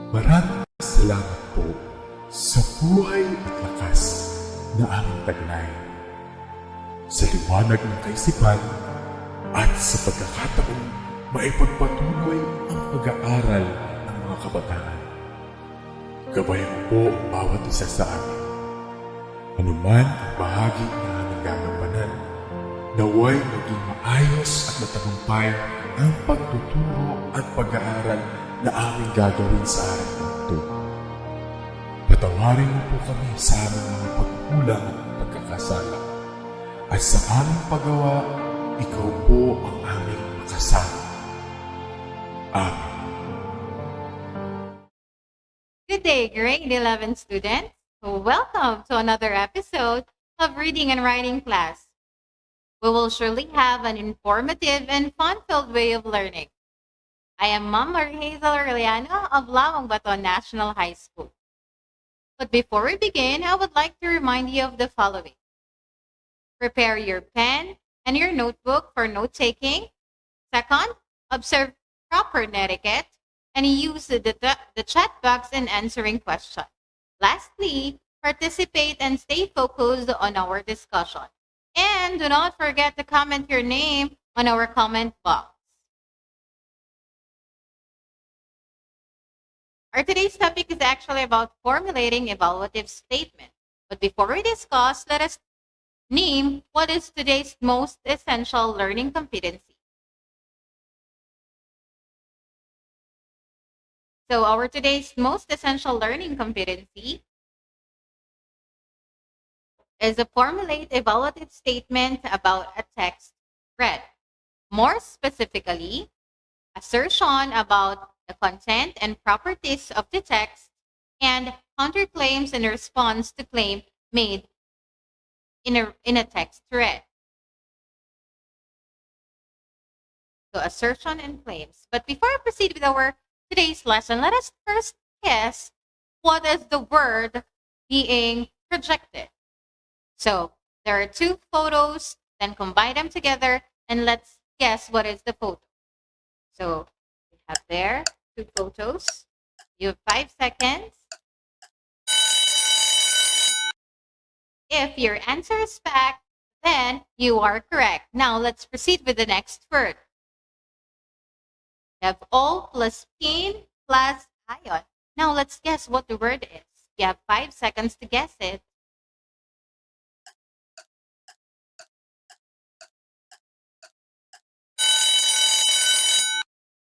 Maraming salamat po sa buhay at lakas na aming taglay, sa liwanag ng kaisipan at sa pagkakataong maipagpatuloy ang pag-aaral ng mga kabataan. Gabayan po ang bawat isa sa amin. Anuman ang bahagi na aming gagampanan, naway maging maayos at matagumpay ang pagtuturo at pag-aaral na aming gagawin sa araw na ito. Patawarin mo po kami sa aming mga pagkulang at pagkakasala. At sa aming paggawa, ikaw po ang aming makasama. Amen. Good day, grade 11 students. Welcome to another episode of Reading and Writing class. We will surely have an informative and fun-filled way of learning. I am Hazel Arellano of Lawang, Bato National High School. But before we begin, I would like to remind you of the following. Prepare your pen and your notebook for note-taking. Second, observe proper etiquette and use the chat box in answering questions. Lastly, participate and stay focused on our discussion. And do not forget to comment your name on our comment box. Our today's topic is actually about formulating evaluative statement. But before we discuss, let us name what is today's most essential learning competency. So our today's most essential learning competency is a formulate evaluative statement about a text read. More specifically, assertion about the content and properties of the text and counterclaims in response to claim made in a text read. So assertion and claims. But before I proceed with our today's lesson, let us first guess what is the word being projected. So there are two photos, then combine them together, and let's guess what is the photo. So we have there two photos. You have 5 seconds. If your answer is fact, then you are correct. Now let's proceed with the next word. You have all plus pin plus ion. Now let's guess what the word is. You have 5 seconds to guess it.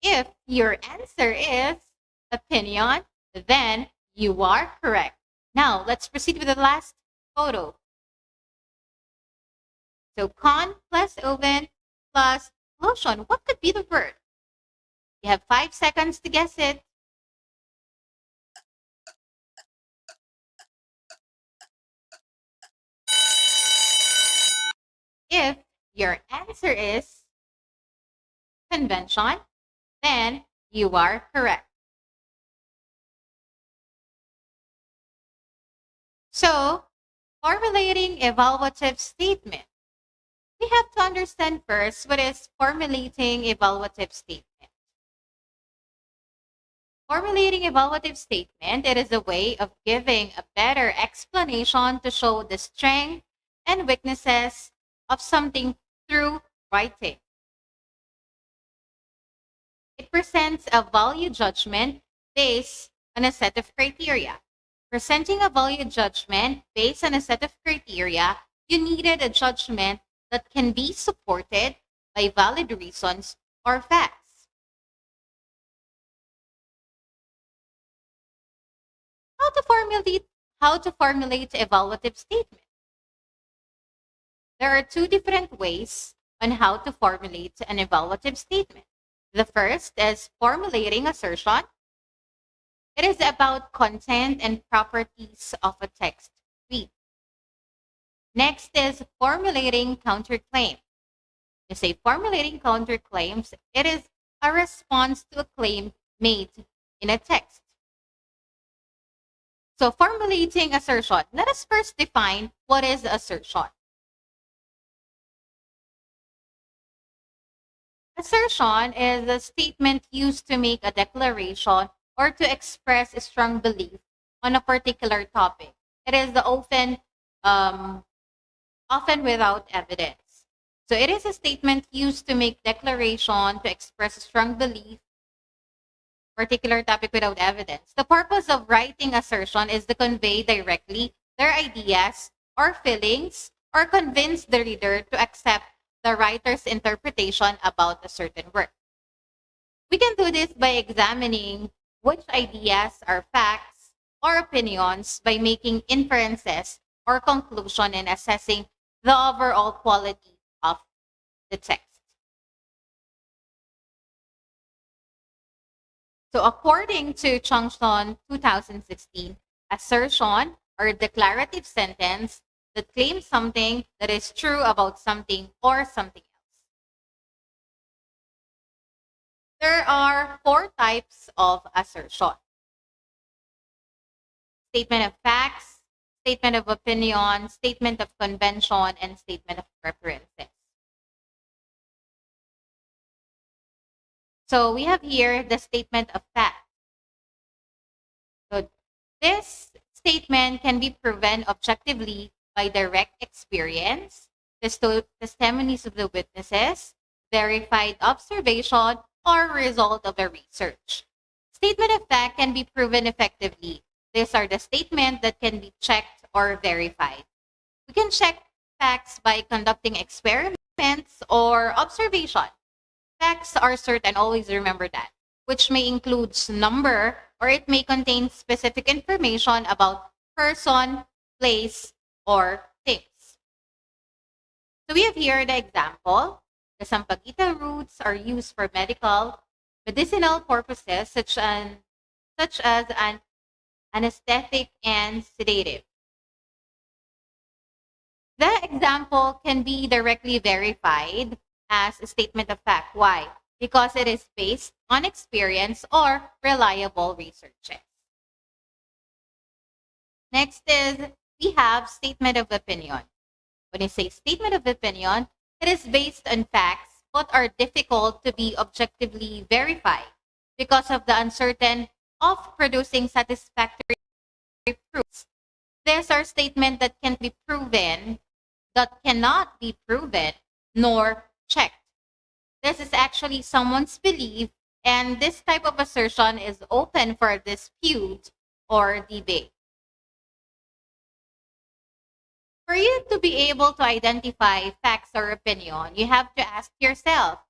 If your answer is opinion, then you are correct. Now let's proceed with the last photo. So con plus oven plus lotion. What could be the word? You have 5 seconds to guess it. If your answer is convention, then you are correct. So, formulating evaluative statement. We have to understand first what is formulating evaluative statement. Formulating evaluative statement, it is a way of giving a better explanation to show the strength and weaknesses of something through writing. It presents a value judgment based on a set of criteria. Presenting a value judgment based on a set of criteria, you needed a judgment that can be supported by valid reasons or facts. How to formulate evaluative statement. There are two different ways on how to formulate an evaluative statement. The first is formulating assertion. It is about content and properties of a text read. Next is formulating counterclaim. You say formulating counterclaims, it is a response to a claim made in a text. So formulating assertion. Let us first define what is assertion. Assertion is a statement used to make a declaration or to express a strong belief on a particular topic. It is often without evidence. So it is a statement used to make declaration to express a strong belief, particular topic without evidence. The purpose of writing assertion is to convey directly their ideas or feelings or convince the reader to accept the writer's interpretation about a certain work. We can do this by examining which ideas are facts or opinions by making inferences or conclusion and assessing the overall quality of the text. So according to Chongson 2016, assertion or declarative sentence that claims something that is true about something or something else. There are 4 types of assertion: statement of facts, statement of opinion, statement of convention, and statement of preferences. So we have here the statement of fact. So this statement can be proven objectively by direct experience, testimonies of the witnesses, verified observation, or result of a research. Statement of fact can be proven effectively. These are the statements that can be checked or verified. We can check facts by conducting experiments or observation. Facts are certain, always remember that, which may include number or it may contain specific information about person, place, or things. So we have here the example. The sampaguita roots are used for medicinal purposes such as an anesthetic and sedative. The example can be directly verified as a statement of fact. Why? Because it is based on experience or reliable researches. Next is we have statement of opinion. When you say statement of opinion, it is based on facts but are difficult to be objectively verified because of the uncertainty of producing satisfactory proofs. These are statements that cannot be proven nor checked. This is actually someone's belief, and this type of assertion is open for dispute or debate. For you to be able to identify facts or opinion, you have to ask yourself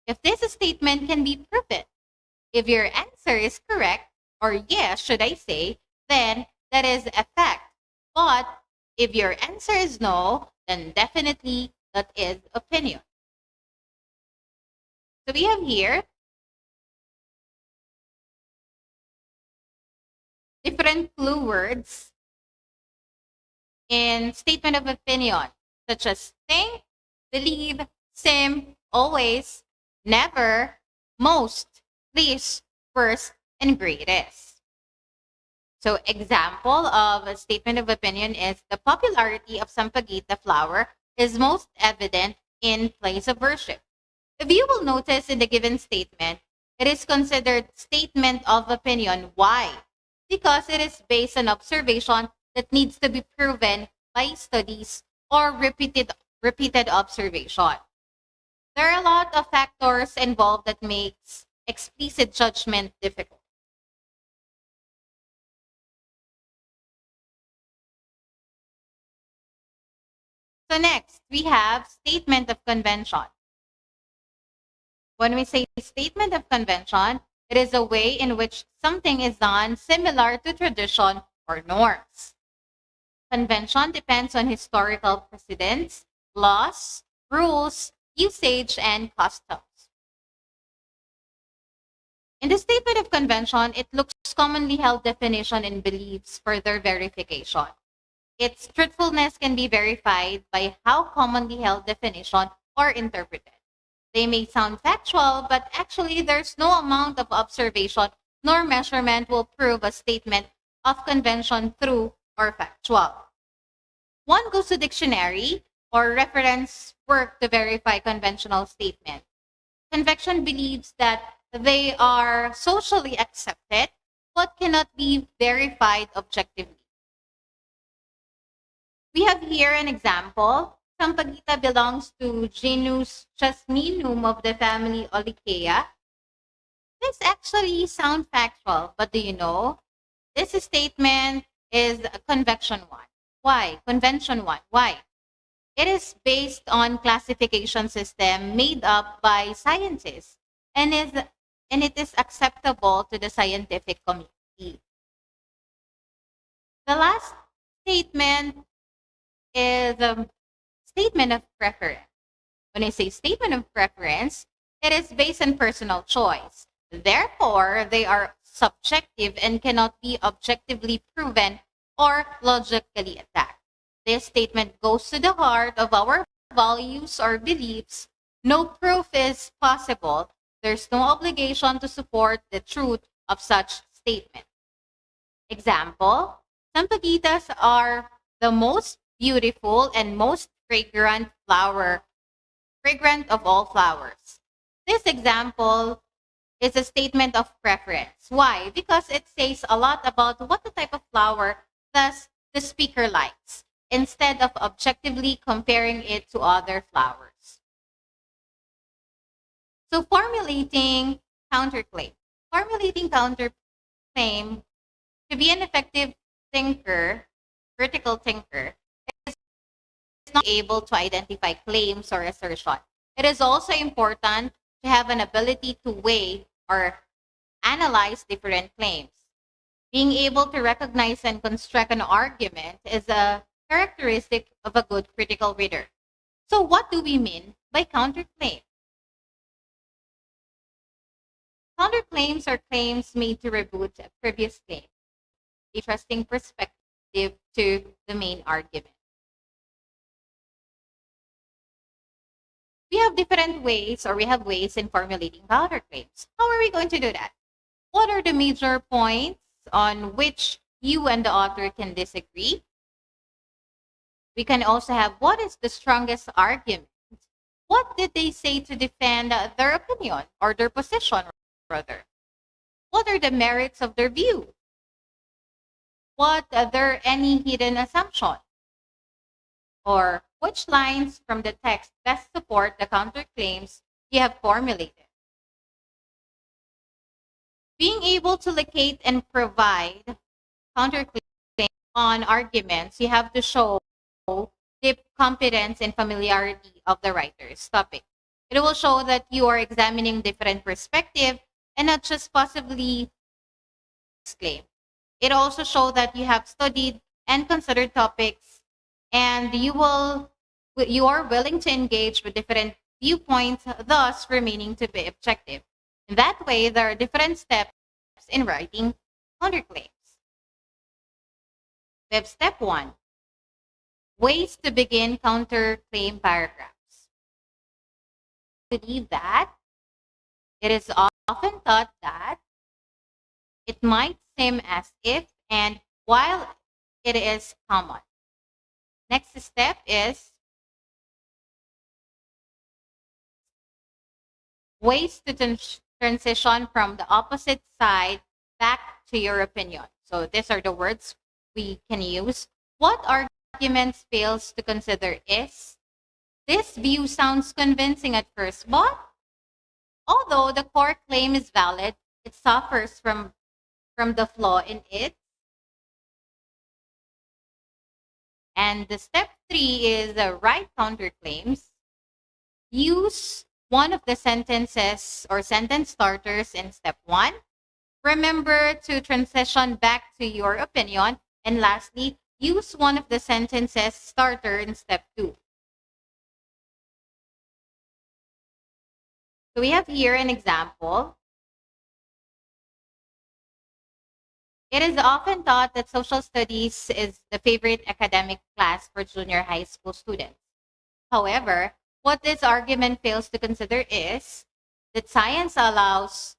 if this statement can be proven. If your answer is correct, or yes, should I say, then that is a fact. But if your answer is no, then definitely that is opinion. So we have here different clue words in statement of opinion, such as think, believe, sim, always, never, most, least, first, and greatest. So example of a statement of opinion is the popularity of sampaguita flower is most evident in place of worship. If you will notice in the given statement, it is considered statement of opinion. Why? Because it is based on observation that needs to be proven by studies or repeated observation. There are a lot of factors involved that makes explicit judgment difficult. So next, we have statement of convention. When we say statement of convention, it is a way in which something is done similar to tradition or norms. Convention depends on historical precedents, laws, rules, usage, and customs. In the statement of convention, it looks commonly held definition and beliefs for their verification. Its truthfulness can be verified by how commonly held definition are interpreted. They may sound factual, but actually there's no amount of observation nor measurement will prove a statement of convention true or factual. One goes to dictionary or reference work to verify conventional statement. Convention believes that they are socially accepted but cannot be verified objectively. We have here an example. Sampaguita belongs to genus Chasminum of the family Olicaea. This actually sounds factual, but do you know? This statement is a convection one. Why? Convention one. Why? It is based on classification system made up by scientists and it is acceptable to the scientific community. The last statement is a statement of preference. When I say statement of preference, it is based on personal choice. Therefore, they are subjective and cannot be objectively proven or logically attacked. This statement goes to the heart of our values or beliefs. No proof is possible. There's no obligation to support the truth of such statement. Example, sampaguitas are the most beautiful and most fragrant of all flowers. This example is a statement of preference. Why? Because it says a lot about what the type of flower does the speaker likes, instead of objectively comparing it to other flowers. So formulating counterclaim. Formulating counterclaim, to be an effective thinker, critical thinker, is not able to identify claims or assertion. It is also important to have an ability to weigh or analyze different claims. Being able to recognize and construct an argument is a characteristic of a good critical reader. So what do we mean by counterclaim? Counterclaims are claims made to rebut a previous claim, interesting perspective to the main argument. We have different ways, or we have ways in formulating counterclaims. How are we going to do that? What are the major points on which you and the author can disagree? We can also have, what is the strongest argument? What did they say to defend their opinion or their position, rather? What are the merits of their view? What are there any hidden assumptions? Or which lines from the text best support the counterclaims you have formulated? Being able to locate and provide counterclaims on arguments, you have to show deep competence and familiarity of the writer's topic. It will show that you are examining different perspectives and not just possibly claim. It also shows that you have studied and considered topics, and you are willing to engage with different viewpoints, thus remaining to be objective. In that way, there are different steps in writing counterclaims. We have step 1, ways to begin counterclaim paragraphs. I believe that it is often thought that it might seem as if, and while it is common. Next step is ways to transition from the opposite side back to your opinion. So these are the words we can use. What arguments fails to consider is, this view sounds convincing at first, but although the core claim is valid, it suffers from the flaw in it. And the step 3 is the right counterclaims. Use one of the sentences or sentence starters in step 1. Remember to transition back to your opinion. And lastly, use one of the sentences starter in step 2. So we have here an example. It is often thought that social studies is the favorite academic class for junior high school students. However, what this argument fails to consider is that science allows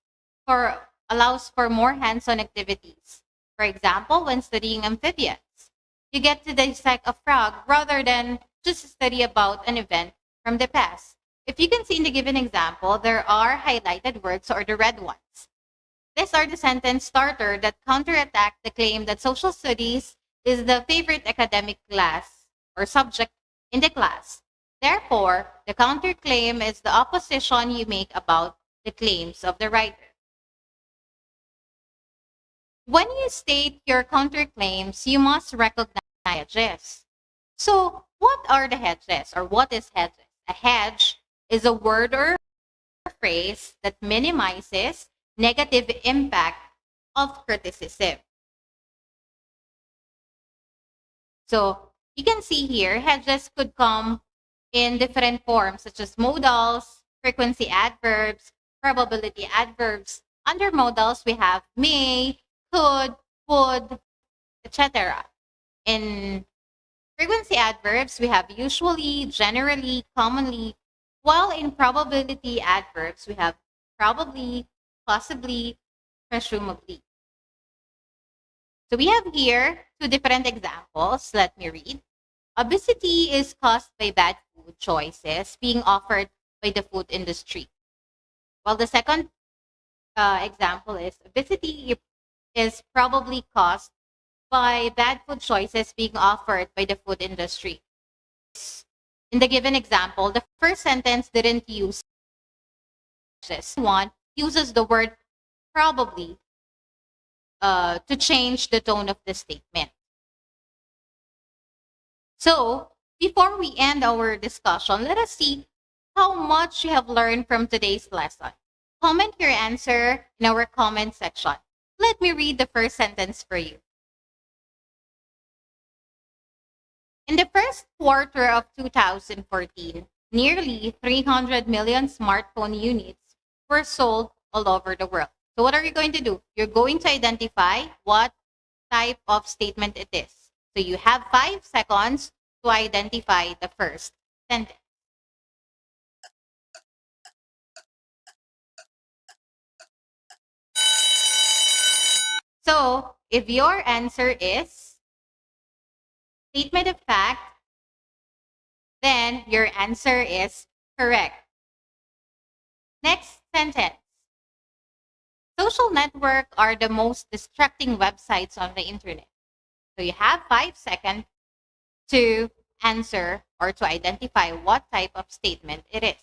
for more hands-on activities. For example, when studying amphibians, you get to dissect a frog rather than just study about an event from the past. If you can see in the given example, there are highlighted words or the red ones. These are the sentence starter that counterattack the claim that social studies is the favorite academic class or subject in the class. Therefore, the counterclaim is the opposition you make about the claims of the writer. When you state your counterclaims, you must recognize hedges. So, what are the hedges or what is hedges? A hedge is a word or phrase that minimizes negative impact of criticism. So, you can see here, hedges could come in different forms such as modals, frequency adverbs, probability adverbs. Under modals, we have may, could, would, etc. In frequency adverbs, we have usually, generally, commonly, while in probability adverbs, we have probably, possibly, presumably. So we have here two different examples. Let me read. Obesity is caused by bad food choices being offered by the food industry. While the second example is obesity is probably caused by bad food choices being offered by the food industry. In the given example, the first sentence didn't use this. One uses the word probably to change the tone of the statement. So, before we end our discussion, let us see how much you have learned from today's lesson. Comment your answer in our comment section. Let me read the first sentence for you. In the first quarter of 2014, nearly 300 million smartphone units were sold all over the world. So what are you going to do? You're going to identify what type of statement it is. So you have 5 seconds to identify the first sentence. So if your answer is statement of fact, then your answer is correct. Next sentence. Social networks are the most distracting websites on the internet. So you have 5 seconds to answer or to identify what type of statement it is.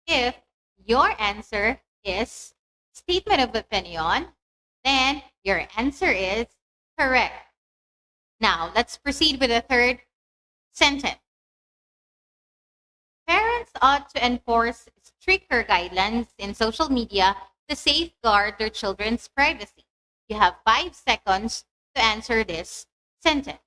If your answer is statement of opinion, then your answer is correct. Now, let's proceed with the third sentence. Parents ought to enforce stricter guidelines in social media to safeguard their children's privacy. You have 5 seconds to answer this sentence.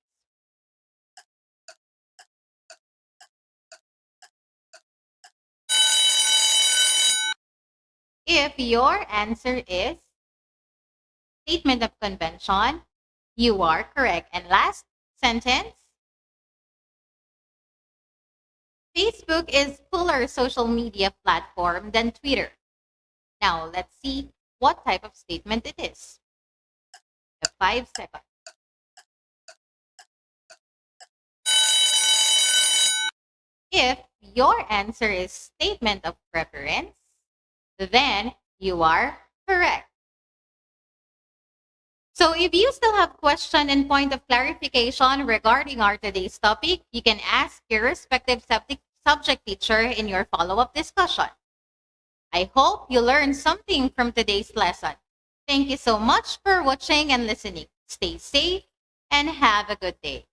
If your answer is statement of convention, you are correct. And last sentence. Facebook is fuller social media platform than Twitter. Now, let's see what type of statement it is. The 5 seconds. If your answer is statement of preference, then you are correct. So if you still have question and point of clarification regarding our today's topic, you can ask your respective subject teacher in your follow-up discussion. I hope you learned something from today's lesson. Thank you so much for watching and listening. Stay safe and have a good day.